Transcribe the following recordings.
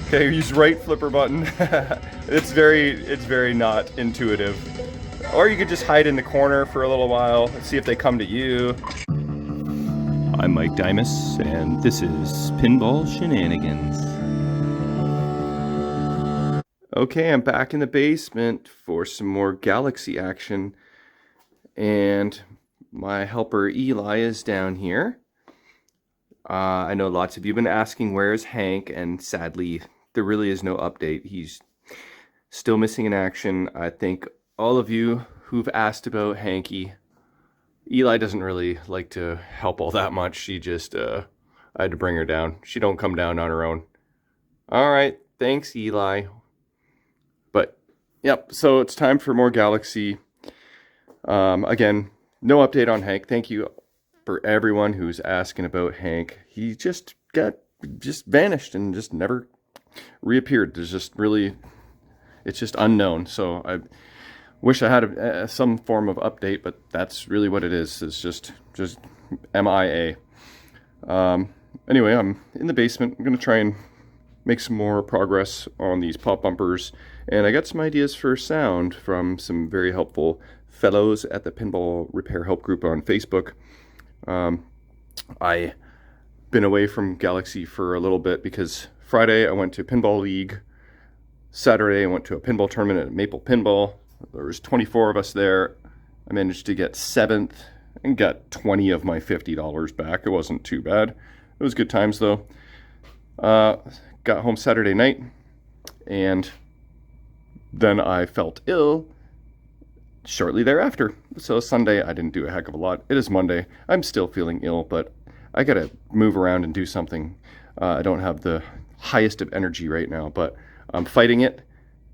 Okay, use right flipper button. It's very not intuitive. Or you could just hide in the corner for a little while and see if they come to you. I'm Mike Dimas, and this is Pinball Shenanigans. Okay, I'm back in the basement for some more Galaxy action, and my helper Eli is down here. I know lots of you have been asking where's Hank, and sadly, there really is no update. He's still missing in action. I think all of you who've asked about Hanky, Eli doesn't really like to help all that much. She just, I had to bring her down. She don't come down on her own. All right, thanks, Eli. But, yep, so it's time for more Galaxy. Again, no update on Hank. Thank you for everyone who's asking about Hank. He just vanished and just never reappeared. There's just really, it's just unknown. So I wish I had some form of update, but that's really what it is. It's just MIA. Anyway, I'm in the basement. I'm gonna try and make some more progress on these pop bumpers, and I got some ideas for sound from some very helpful fellows at the Pinball Repair Help Group on Facebook. I been away from Galaxy for a little bit because Friday I went to Pinball League. Saturday I went to a pinball tournament at Maple Pinball. There was 24 of us there. I managed to get 7th and got 20 of my $50 back. It wasn't too bad. It was good times though. Got home Saturday night, and then I felt ill shortly thereafter. So Sunday I didn't do a heck of a lot. It is Monday. I'm still feeling ill, but I gotta move around and do something. I don't have the highest of energy right now, but I'm fighting it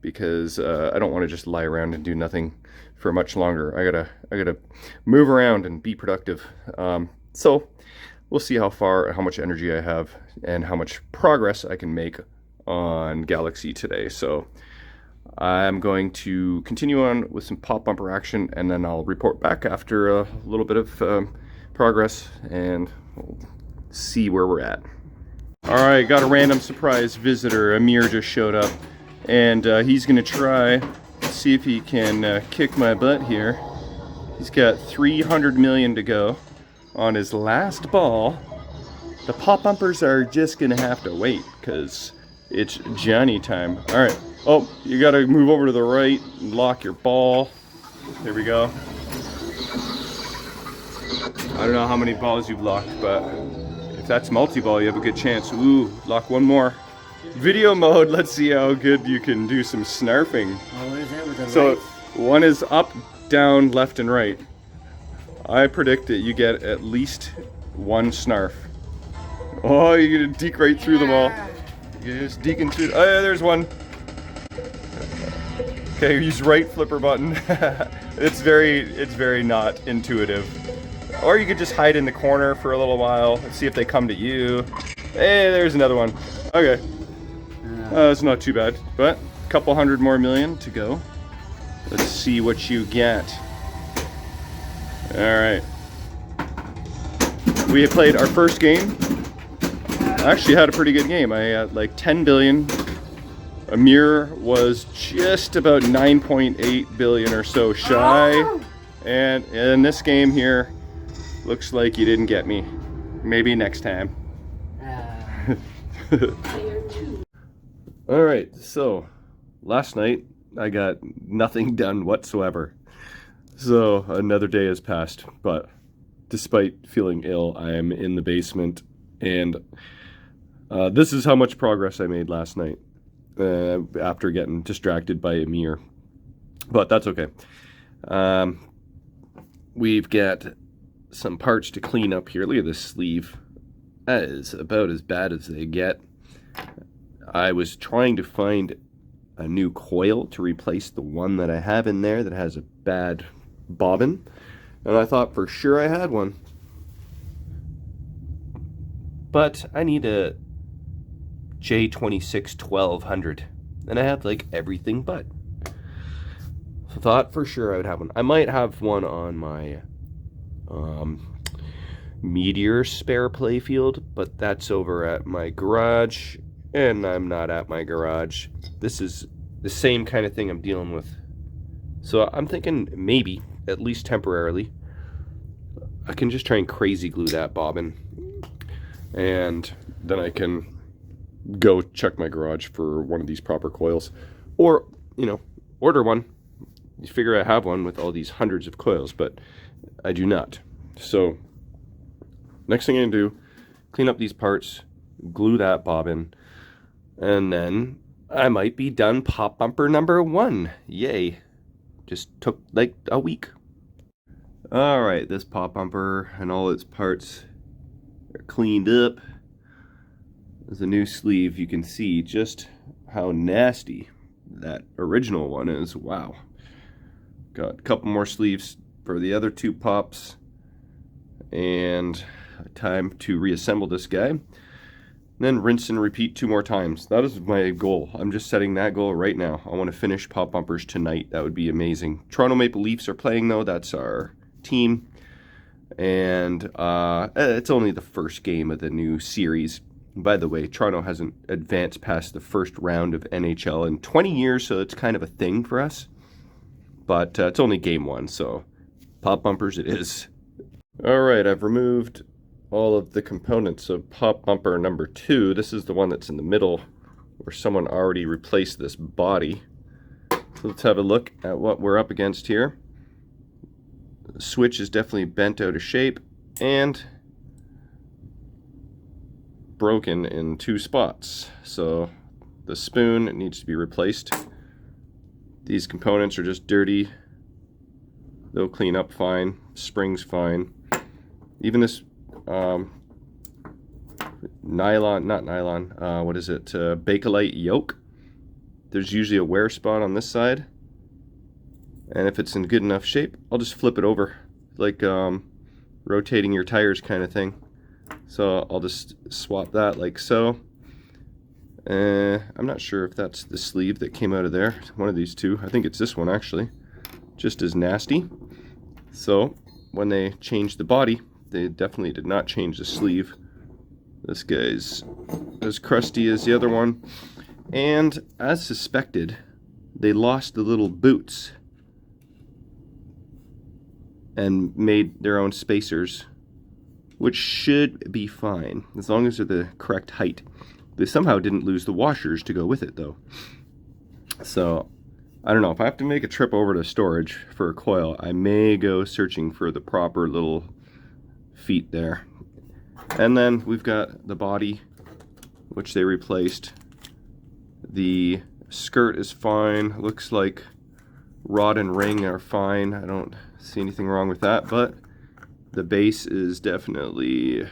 because I don't want to just lie around and do nothing for much longer. I gotta move around and be productive. So we'll see how much energy I have and how much progress I can make on Galaxy today. So I'm going to continue on with some pop bumper action, and then I'll report back after a little bit of progress, and we'll see where we're at. Alright, got a random surprise visitor. Amir just showed up, and he's going to try to see if he can kick my butt here. He's got 300 million to go on his last ball. The pop bumpers are just going to have to wait, because it's Johnny time. Alright. Oh, you gotta move over to the right and lock your ball. There we go. I don't know how many balls you've locked, but if that's multi-ball, you have a good chance. Ooh, lock one more. Video mode, let's see how good you can do some snarfing. Oh, what is that with the So, lights? one is up, down, left, and right. I predict that you get at least one snarf. Oh, you're gonna deke right through them all. You're just deking through. Oh, yeah, there's one. Okay, use right flipper button. It's very not intuitive. Or you could just hide in the corner for a little while and see if they come to you. Hey, there's another one. Okay. It's not too bad, but a couple hundred more million to go. Let's see what you get. Alright. We played our first game. I actually had a pretty good game. I had like 10 billion. Amir was just about 9.8 billion or so shy. And in this game here, looks like you didn't get me. Maybe next time. Alright, so last night I got nothing done whatsoever. So another day has passed, but despite feeling ill, I am in the basement, and this is how much progress I made last night. After getting distracted by Amir, but that's okay. We've got some parts to clean up here. Look at this sleeve. That is about as bad as they get. I was trying to find a new coil to replace the one that I have in there that has a bad bobbin, and I thought for sure I had one, but I need a J26 1200, and I have like everything but. So thought for sure I would have one. I might have one on my Meteor spare playfield, but that's over at my garage, And I'm not at my garage. This is the same kind of thing I'm dealing with. So I'm thinking maybe, at least temporarily, I can just try and crazy glue that bobbin. And then I can go check my garage for one of these proper coils. Or, you know, order one. You figure I have one with all these hundreds of coils, but I do not. So, next thing I'm gonna do, clean up these parts, glue that bobbin, and then I might be done pop bumper number 1. Yay. Just took like a week. Alright, this pop bumper and all its parts are cleaned up. There's a new sleeve. You can see just how nasty that original one is. Wow. Got a couple more sleeves for the other 2 pops. And time to reassemble this guy. And then rinse and repeat 2 more times. That is my goal. I'm just setting that goal right now. I want to finish pop bumpers tonight. That would be amazing. Toronto Maple Leafs are playing though. That's our team. And it's only the first game of the new series. By the way, Toronto hasn't advanced past the first round of NHL in 20 years, so it's kind of a thing for us. But it's only game 1, so pop bumpers it is. Alright, I've removed all of the components of pop bumper number 2. This is the one that's in the middle, where someone already replaced this body. So let's have a look at what we're up against here. The switch is definitely bent out of shape, and broken in 2 spots. So the spoon needs to be replaced. These components are just dirty. They'll clean up fine. Spring's fine. Even this Bakelite yoke. There's usually a wear spot on this side. And if it's in good enough shape, I'll just flip it over. Like rotating your tires kind of thing. So I'll just swap that like so. I'm not sure if that's the sleeve that came out of there. One of these 2. I think it's this one actually. Just as nasty. So when they changed the body, they definitely did not change the sleeve. This guy's as crusty as the other one. And as suspected, they lost the little boots and made their own spacers, which should be fine, as long as they're the correct height. They somehow didn't lose the washers to go with it, though. So, I don't know. If I have to make a trip over to storage for a coil, I may go searching for the proper little feet there. And then we've got the body, which they replaced. The skirt is fine. Looks like rod and ring are fine. I don't see anything wrong with that, but the base is definitely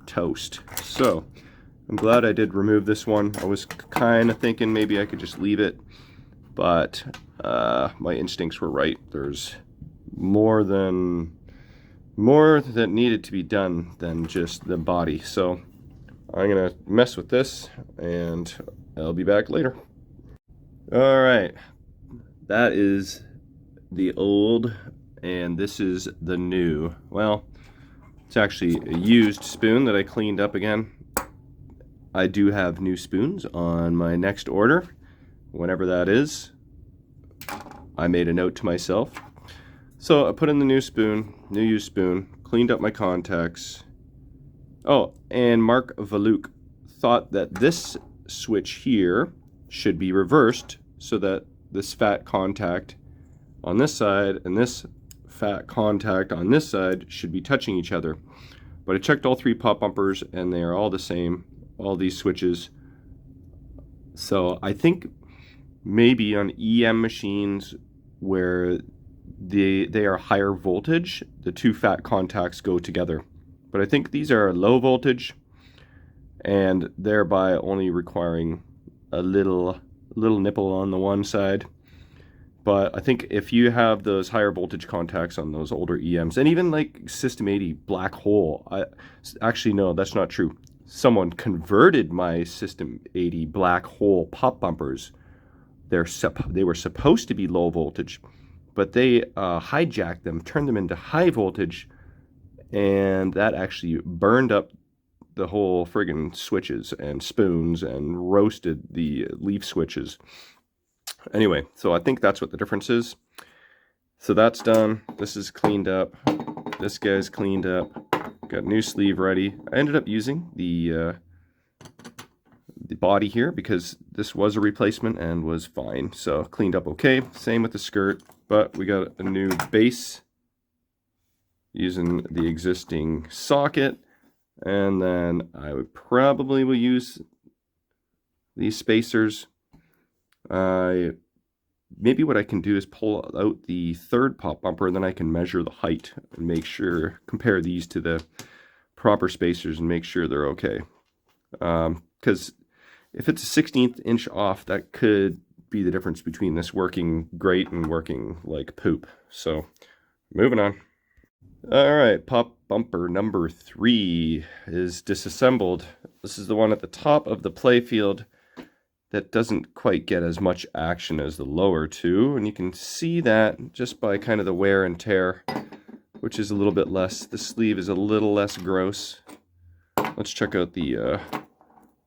toast. So I'm glad I did remove this one. I was kind of thinking maybe I could just leave it, but my instincts were right. There's more that needed to be done than just the body. So I'm gonna mess with this and I'll be back later. All right, that is the old and this is the new. Well, it's actually a used spoon that I cleaned up again. I do have new spoons on my next order, whenever that is. I made a note to myself. So I put in the new used spoon, cleaned up my contacts. Oh, and Mark Valuk thought that this switch here should be reversed so that this fat contact on this side and this fat contact on this side should be touching each other. But I checked all 3 pop bumpers and they are all the same, all these switches. So I think maybe on EM machines where they are higher voltage, the 2 fat contacts go together. But I think these are low voltage and thereby only requiring a little nipple on the one side. But I think if you have those higher voltage contacts on those older EMs, and even like System 80 Black Hole, actually no, that's not true. Someone converted my System 80 Black Hole pop bumpers. They were supposed to be low voltage, but they hijacked them, turned them into high voltage, and that actually burned up the whole friggin' switches and spoons and roasted the leaf switches. Anyway, so I think that's what the difference is. So that's done. This is cleaned up. This guy's cleaned up. Got new sleeve ready. I ended up using the body here because this was a replacement and was fine. So cleaned up okay. Same with the skirt, but we got a new base using the existing socket. And then I would probably will use these spacers. Maybe what I can do is pull out the third pop bumper, and then I can measure the height and make sure, compare these to the proper spacers and make sure they're okay. Because if it's a 16th inch off, that could be the difference between this working great and working like poop. So moving on. All right, pop bumper number 3 is disassembled. This is the one at the top of the playfield that doesn't quite get as much action as the lower two, and you can see that just by kind of the wear and tear, which is a little bit less. The sleeve is a little less gross. Let's check out the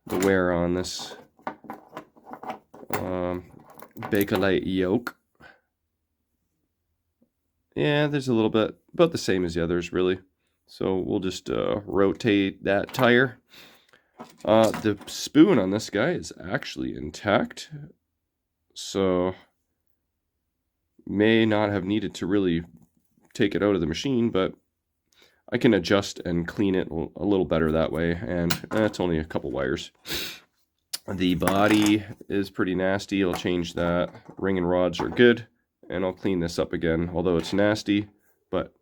wear on this Bakelite yoke. Yeah, there's a little bit, about the same as the others, really. So we'll just rotate that tire. The spoon on this guy is actually intact, so may not have needed to really take it out of the machine, but I can adjust and clean it a little better that way, and it's only a couple wires. The body is pretty nasty. I'll change that. Ring and rods are good, and I'll clean this up again, although it's nasty, but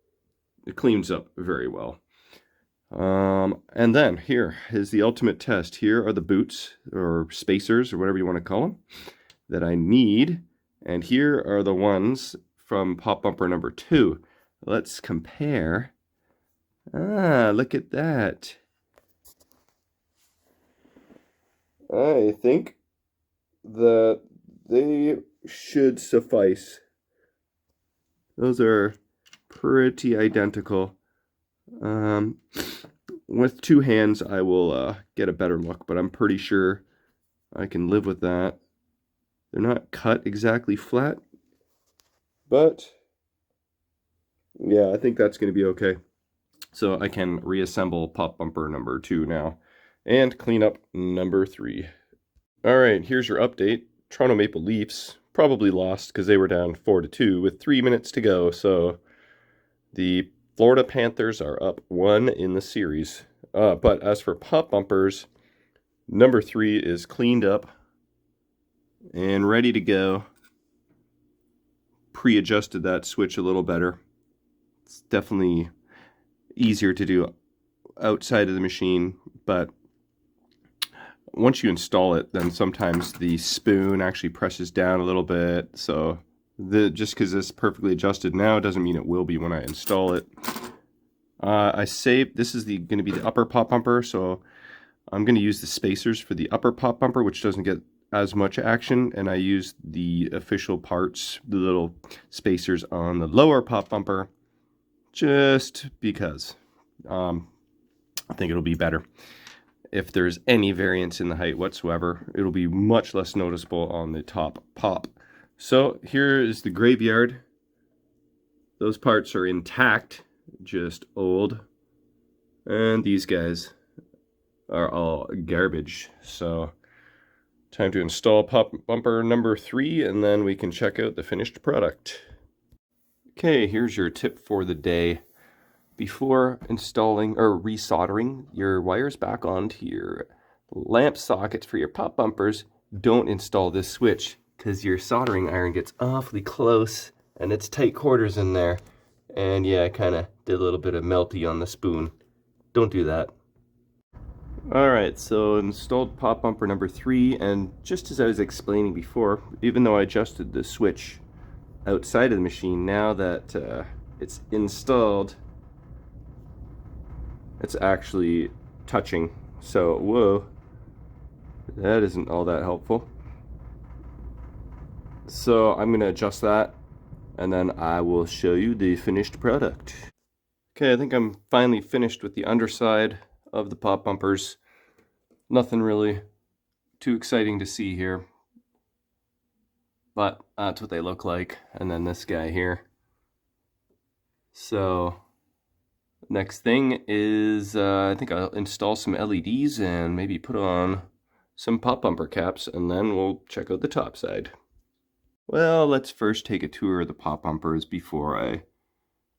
it cleans up very well. And then here is the ultimate test. Here are the boots or spacers or whatever you want to call them that I need. And here are the ones from pop bumper number 2. Let's compare. Look at that. I think that they should suffice. Those are pretty identical. With 2 hands, I will get a better look, but I'm pretty sure I can live with that. They're not cut exactly flat, but yeah, I think that's going to be okay. So I can reassemble pop bumper number 2 now and clean up number 3. All right, here's your update. Toronto Maple Leafs probably lost because they were down 4-2 with 3 minutes to go. So the Florida Panthers are up 1 in the series. But as for pop bumpers, number 3 is cleaned up and ready to go. Pre-adjusted that switch a little better. It's definitely easier to do outside of the machine, but once you install it, then sometimes the spoon actually presses down a little bit. So just because it's perfectly adjusted now doesn't mean it will be when I install it. I saved, this is going to be the upper pop bumper, so I'm going to use the spacers for the upper pop bumper, which doesn't get as much action, and I used the official parts, the little spacers on the lower pop bumper, just because. I think it'll be better. If there's any variance in the height whatsoever, it'll be much less noticeable on the top pop. So here is the graveyard. Those parts are intact, just old. And these guys are all garbage. So time to install pop bumper number 3, and then we can check out the finished product. Okay, here's your tip for the day. Before installing or resoldering your wires back onto your lamp sockets for your pop bumpers, don't install this switch, because your soldering iron gets awfully close and it's tight quarters in there. And yeah, I kind of did a little bit of melty on the spoon. Don't do that. Alright, so installed pop bumper number 3, and just as I was explaining before, even though I adjusted the switch outside of the machine, now that it's installed, it's actually touching. So, whoa, that isn't all that helpful. So I'm going to adjust that, and then I will show you the finished product. Okay, I think I'm finally finished with the underside of the pop bumpers. Nothing really too exciting to see here, but that's what they look like. And then this guy here. So next thing is I think I'll install some LEDs and maybe put on some pop bumper caps, and then we'll check out the top side. Well, let's first take a tour of the pop bumpers before I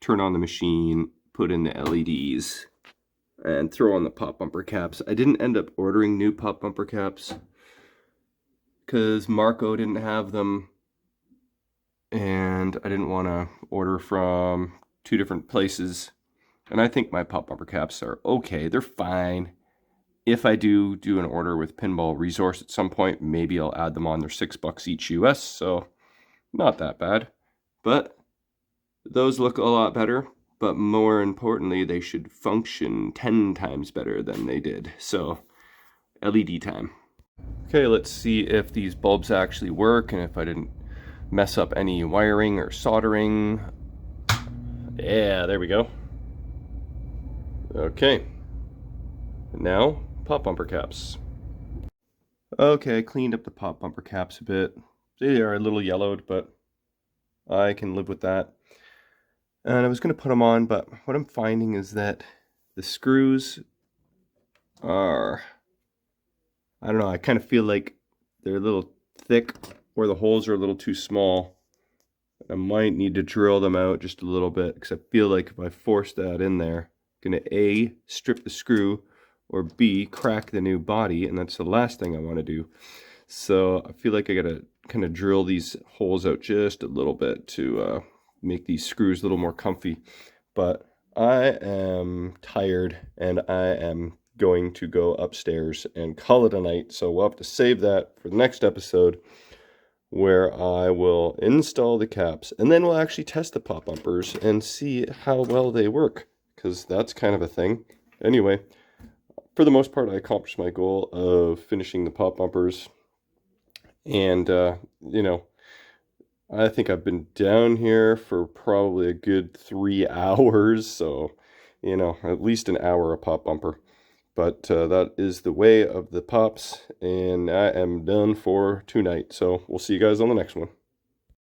turn on the machine, put in the LEDs, and throw on the pop bumper caps. I didn't end up ordering new pop bumper caps because Marco didn't have them, and I didn't want to order from 2 different places. And I think my pop bumper caps are okay. They're fine. If I do an order with Pinball Resource at some point, maybe I'll add them on. They're $6 each US, so not that bad. But those look a lot better. But more importantly, they should function 10 times better than they did. So LED time. Okay, let's see if these bulbs actually work and if I didn't mess up any wiring or soldering. Yeah, there we go. Okay, now pop bumper caps. Okay, I cleaned up the pop bumper caps a bit. They are a little yellowed, but I can live with that. And I was going to put them on, but what I'm finding is that the screws are, I don't know, I kind of feel like they're a little thick or the holes are a little too small. I might need to drill them out just a little bit because I feel like if I force that in there, I'm going to A, strip the screw, or B, crack the new body, and that's the last thing I want to do. So I feel like I got to kind of drill these holes out just a little bit to make these screws a little more comfy. But I am tired and I am going to go upstairs and call it a night. So we'll have to save that for the next episode, where I will install the caps and then we'll actually test the pop bumpers and see how well they work, because that's kind of a thing. Anyway, for the most part, I accomplished my goal of finishing the pop bumpers. And, you know, I think I've been down here for probably a good 3 hours. So, you know, at least an hour a pop bumper. But that is the way of the pops. And I am done for tonight. So we'll see you guys on the next one.